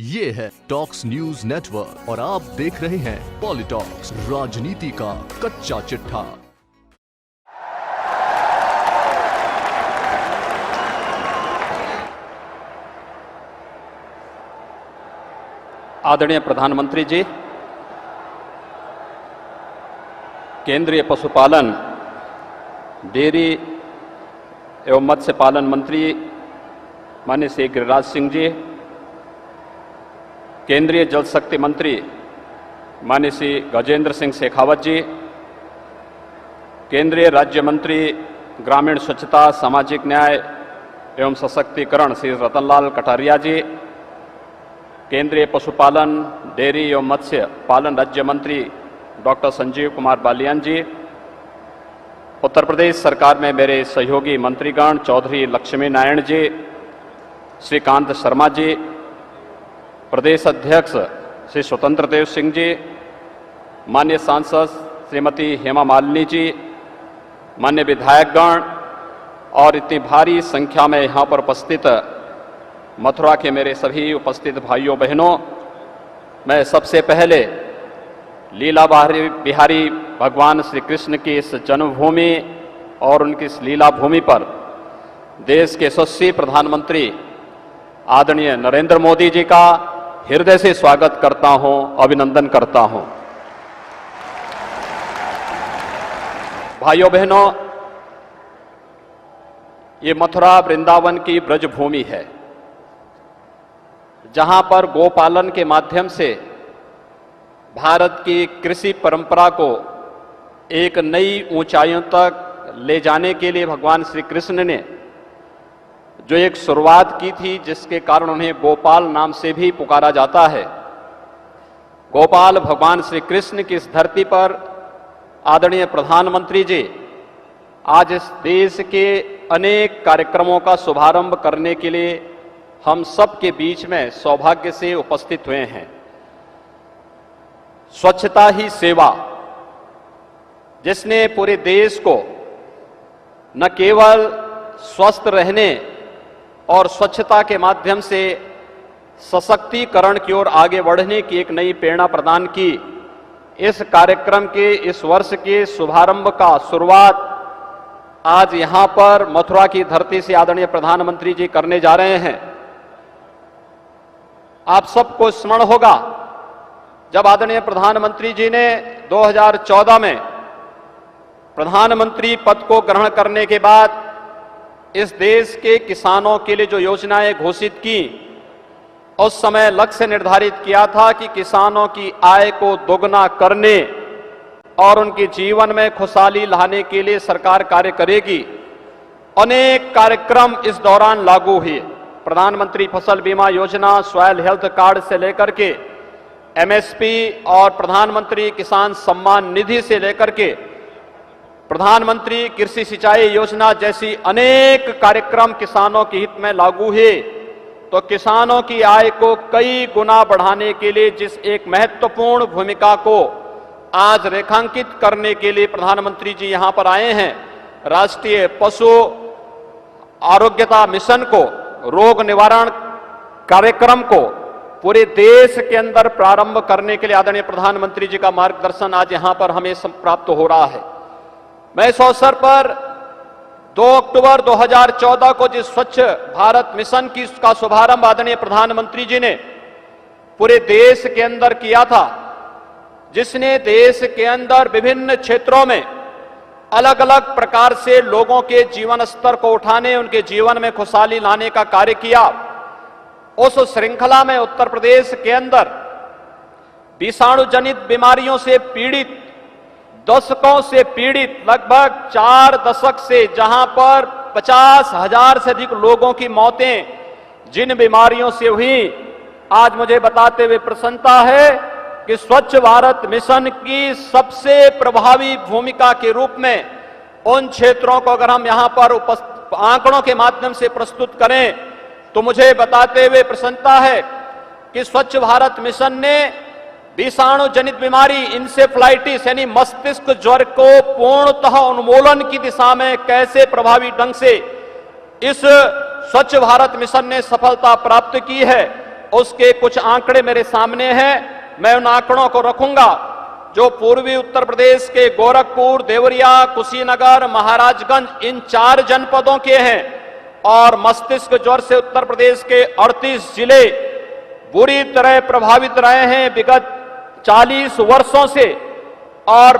ये है talks news network और आप देख रहे हैं पॉलिटॉक्स, राजनीति का कच्चा चिट्ठा। आदरणीय प्रधानमंत्री जी, केंद्रीय पशुपालन, डेयरी एवं मत्स्य पालन मंत्री माननीय श्री गिरिराज सिंह जी, केंद्रीय जल शक्ति मंत्री माननीय श्री गजेंद्र सिंह शेखावत जी, केंद्रीय राज्य मंत्री ग्रामीण स्वच्छता, सामाजिक न्याय एवं सशक्तिकरण श्री रतनलाल कटारिया जी, केंद्रीय पशुपालन, डेयरी एवं मत्स्य पालन राज्य मंत्री डॉक्टर संजीव कुमार बालियान जी, उत्तर प्रदेश सरकार में मेरे सहयोगी मंत्रीगण चौधरी लक्ष्मी नारायण जी, श्रीकांत शर्मा जी, प्रदेश अध्यक्ष श्री स्वतंत्र देव सिंह जी, माननीय सांसद श्रीमती हेमा मालिनी जी, माननीय विधायकगण और इतनी भारी संख्या में यहाँ पर उपस्थित मथुरा के मेरे सभी उपस्थित भाइयों बहनों, मैं सबसे पहले लीला बिहारी भगवान श्री कृष्ण की इस जन्मभूमि और उनकी इस लीला भूमि पर देश के यशस्वी प्रधानमंत्री आदरणीय नरेंद्र मोदी जी का हृदय से स्वागत करता हूं, अभिनंदन करता हूं। भाइयों बहनों, ये मथुरा वृंदावन की ब्रजभूमि है, जहां पर गोपालन के माध्यम से भारत की कृषि परंपरा को एक नई ऊंचाइयों तक ले जाने के लिए भगवान श्री कृष्ण ने जो एक शुरुआत की थी, जिसके कारण उन्हें गोपाल नाम से भी पुकारा जाता है। गोपाल भगवान श्री कृष्ण की इस धरती पर आदरणीय प्रधानमंत्री जी आज इस देश के अनेक कार्यक्रमों का शुभारंभ करने के लिए हम सब के बीच में सौभाग्य से उपस्थित हुए हैं। स्वच्छता ही सेवा, जिसने पूरे देश को न केवल स्वस्थ रहने और स्वच्छता के माध्यम से सशक्तिकरण की ओर आगे बढ़ने की एक नई प्रेरणा प्रदान की। इस कार्यक्रम के इस वर्ष के शुभारंभ का शुरुआत आज यहां पर मथुरा की धरती से आदरणीय प्रधानमंत्री जी करने जा रहे हैं। आप सबको स्मरण होगा, जब आदरणीय प्रधानमंत्री जी ने 2014 में प्रधानमंत्री पद को ग्रहण करने के बाद इस देश के किसानों के लिए जो योजनाएं घोषित की, उस समय लक्ष्य निर्धारित किया था कि किसानों की आय को दोगुना करने और उनके जीवन में खुशहाली लाने के लिए सरकार कार्य करेगी। अनेक कार्यक्रम इस दौरान लागू हुए। प्रधानमंत्री फसल बीमा योजना, सॉइल हेल्थ कार्ड से लेकर के एमएसपी और प्रधानमंत्री किसान सम्मान निधि से लेकर के प्रधानमंत्री कृषि सिंचाई योजना जैसी अनेक कार्यक्रम किसानों के हित में लागू हुए। तो किसानों की आय को कई गुना बढ़ाने के लिए जिस एक महत्वपूर्ण भूमिका को आज रेखांकित करने के लिए प्रधानमंत्री जी यहां पर आए हैं, राष्ट्रीय पशु आरोग्यता मिशन को, रोग निवारण कार्यक्रम को पूरे देश के अंदर प्रारंभ करने के लिए आदरणीय प्रधानमंत्री जी का मार्गदर्शन आज यहां पर हमें प्राप्त हो रहा है। मैं इस अवसर पर 2 अक्टूबर 2014 को जिस स्वच्छ भारत मिशन की का शुभारंभ आदरणीय प्रधानमंत्री जी ने पूरे देश के अंदर किया था, जिसने देश के अंदर विभिन्न क्षेत्रों में अलग अलग प्रकार से लोगों के जीवन स्तर को उठाने, उनके जीवन में खुशहाली लाने का कार्य किया, उस श्रृंखला में उत्तर प्रदेश के अंदर विषाणु जनित बीमारियों से पीड़ित, दशकों से पीड़ित, लगभग 4 दशक से जहां पर 50,000 से अधिक लोगों की मौतें जिन बीमारियों से हुई, आज मुझे बताते हुए प्रसन्नता है कि स्वच्छ भारत मिशन की सबसे प्रभावी भूमिका के रूप में उन क्षेत्रों को अगर हम यहां पर आंकड़ों के माध्यम से प्रस्तुत करें, तो मुझे बताते हुए प्रसन्नता है कि स्वच्छ भारत मिशन ने विषाणु जनित बीमारी इंसेफ्लाइटिस यानी मस्तिष्क ज्वर को पूर्णतः उन्मूलन की दिशा में कैसे प्रभावी ढंग से इस स्वच्छ भारत मिशन ने सफलता प्राप्त की है, उसके कुछ आंकड़े मेरे सामने हैं, मैं उन आंकड़ों को रखूंगा जो पूर्वी उत्तर प्रदेश के गोरखपुर, देवरिया, कुशीनगर, महाराजगंज इन 4 जनपदों के हैं। और मस्तिष्क ज्वर से उत्तर प्रदेश के 38 जिले बुरी तरह प्रभावित रहे हैं विगत 40 वर्षों से। और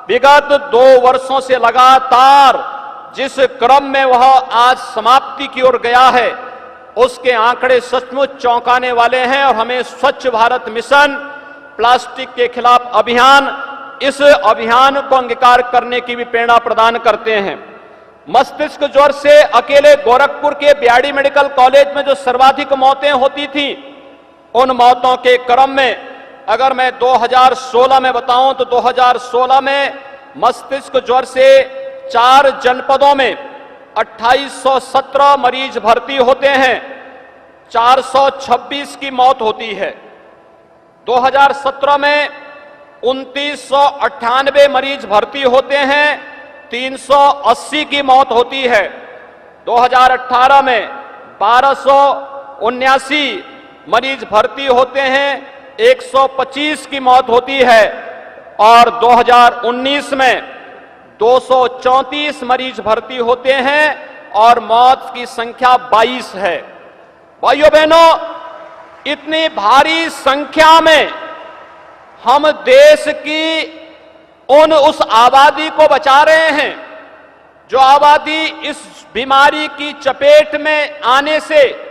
विगत 2 वर्षों से लगातार जिस क्रम में वह आज समाप्ति की ओर गया है, उसके आंकड़े सचमुच चौंकाने वाले हैं। और हमें स्वच्छ भारत मिशन, प्लास्टिक के खिलाफ अभियान, इस अभियान को अंगीकार करने की भी प्रेरणा प्रदान करते हैं। मस्तिष्क ज्वर से अकेले गोरखपुर के बीआरडी मेडिकल कॉलेज में जो सर्वाधिक मौतें होती थी, उन मौतों के क्रम में अगर मैं 2016 में बताऊं तो 2016 में मस्तिष्क ज्वर से 4 जनपदों में 2817 मरीज भर्ती होते हैं, 426 की मौत होती है। 2017 में 2998 मरीज भर्ती होते हैं, 380 की मौत होती है। 2018 में 1279 मरीज भर्ती होते हैं, 125 की मौत होती है। और 2019 में 234 मरीज भर्ती होते हैं और मौत की संख्या 22 है। भाइयों बहनों, इतनी भारी संख्या में हम देश की उस आबादी को बचा रहे हैं जो आबादी इस बीमारी की चपेट में आने से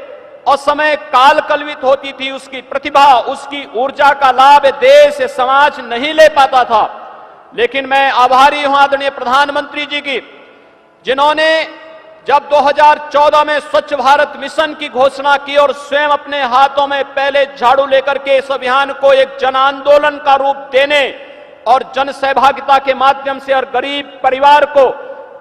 असमय काल कलवित होती थी। उसकी प्रतिभा, उसकी ऊर्जा का लाभ देश, समाज नहीं ले पाता था। लेकिन मैं आभारी हूं आदरणीय प्रधानमंत्री जी की, जिन्होंने जब 2014 में स्वच्छ भारत मिशन की घोषणा की और स्वयं अपने हाथों में पहले झाड़ू लेकर के इस अभियान को एक जन आंदोलन का रूप देने और जन सहभागिता के माध्यम से और गरीब परिवार को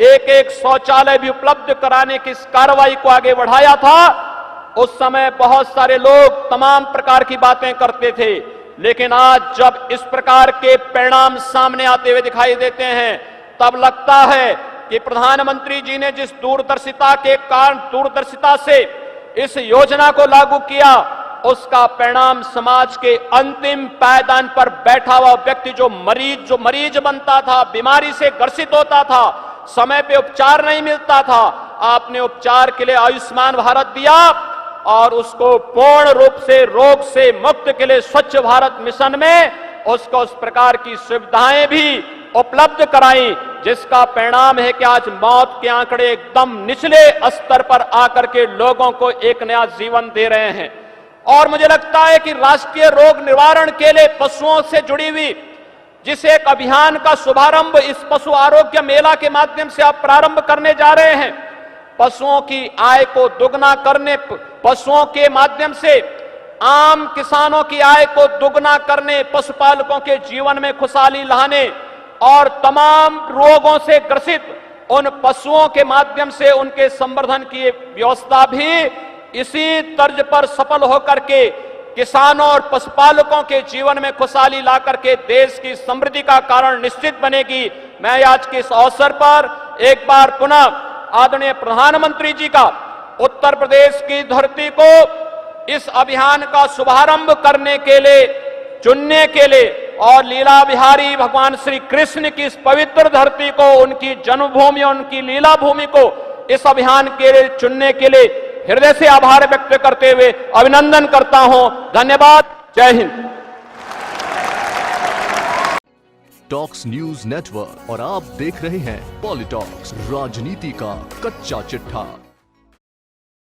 एक एक शौचालय भी उपलब्ध कराने की इस कार्रवाई को आगे बढ़ाया था, उस समय बहुत सारे लोग तमाम प्रकार की बातें करते थे। लेकिन आज जब इस प्रकार के परिणाम सामने आते हुए दिखाई देते हैं, तब लगता है कि प्रधानमंत्री जी ने जिस दूरदर्शिता के कारण, दूरदर्शिता से इस योजना को लागू किया, उसका परिणाम समाज के अंतिम पायदान पर बैठा हुआ व्यक्ति जो मरीज बनता था, बीमारी से ग्रसित होता था, समय पे उपचार नहीं मिलता था, आपने उपचार के लिए आयुष्मान भारत दिया और उसको पूर्ण रूप से रोग से मुक्त के लिए स्वच्छ भारत मिशन में उसको उस प्रकार की सुविधाएं भी उपलब्ध कराई, जिसका परिणाम है कि आज मौत के आंकड़े एकदम निचले स्तर पर आकर के लोगों को एक नया जीवन दे रहे हैं। और मुझे लगता है कि राष्ट्रीय रोग निवारण के लिए पशुओं से जुड़ी हुई जिस एक अभियान का शुभारंभ इस पशु आरोग्य मेला के माध्यम से आप प्रारंभ करने जा रहे हैं, पशुओं की आय को दुगना करने, पशुओं के माध्यम से आम किसानों की आय को दुगना करने, पशुपालकों के जीवन में खुशहाली लाने और तमाम रोगों से ग्रसित उन पशुओं के माध्यम से उनके संवर्धन की व्यवस्था भी इसी तर्ज पर सफल होकर के किसानों और पशुपालकों के जीवन में खुशहाली ला करके देश की समृद्धि का कारण निश्चित बनेगी। मैं आज के इस अवसर पर एक बार पुनः आदरणीय प्रधानमंत्री जी का उत्तर प्रदेश की धरती को इस अभियान का शुभारंभ करने के लिए, चुनने के लिए और लीला बिहारी भगवान श्री कृष्ण की इस पवित्र धरती को, उनकी जन्मभूमि, उनकी लीला भूमि को इस अभियान के लिए चुनने के लिए हृदय से आभार व्यक्त करते हुए अभिनंदन करता हूं। धन्यवाद। जय हिंद। टॉक्स न्यूज नेटवर्क और आप देख रहे हैं पॉलिटॉक्स, राजनीति का कच्चा चिट्ठा।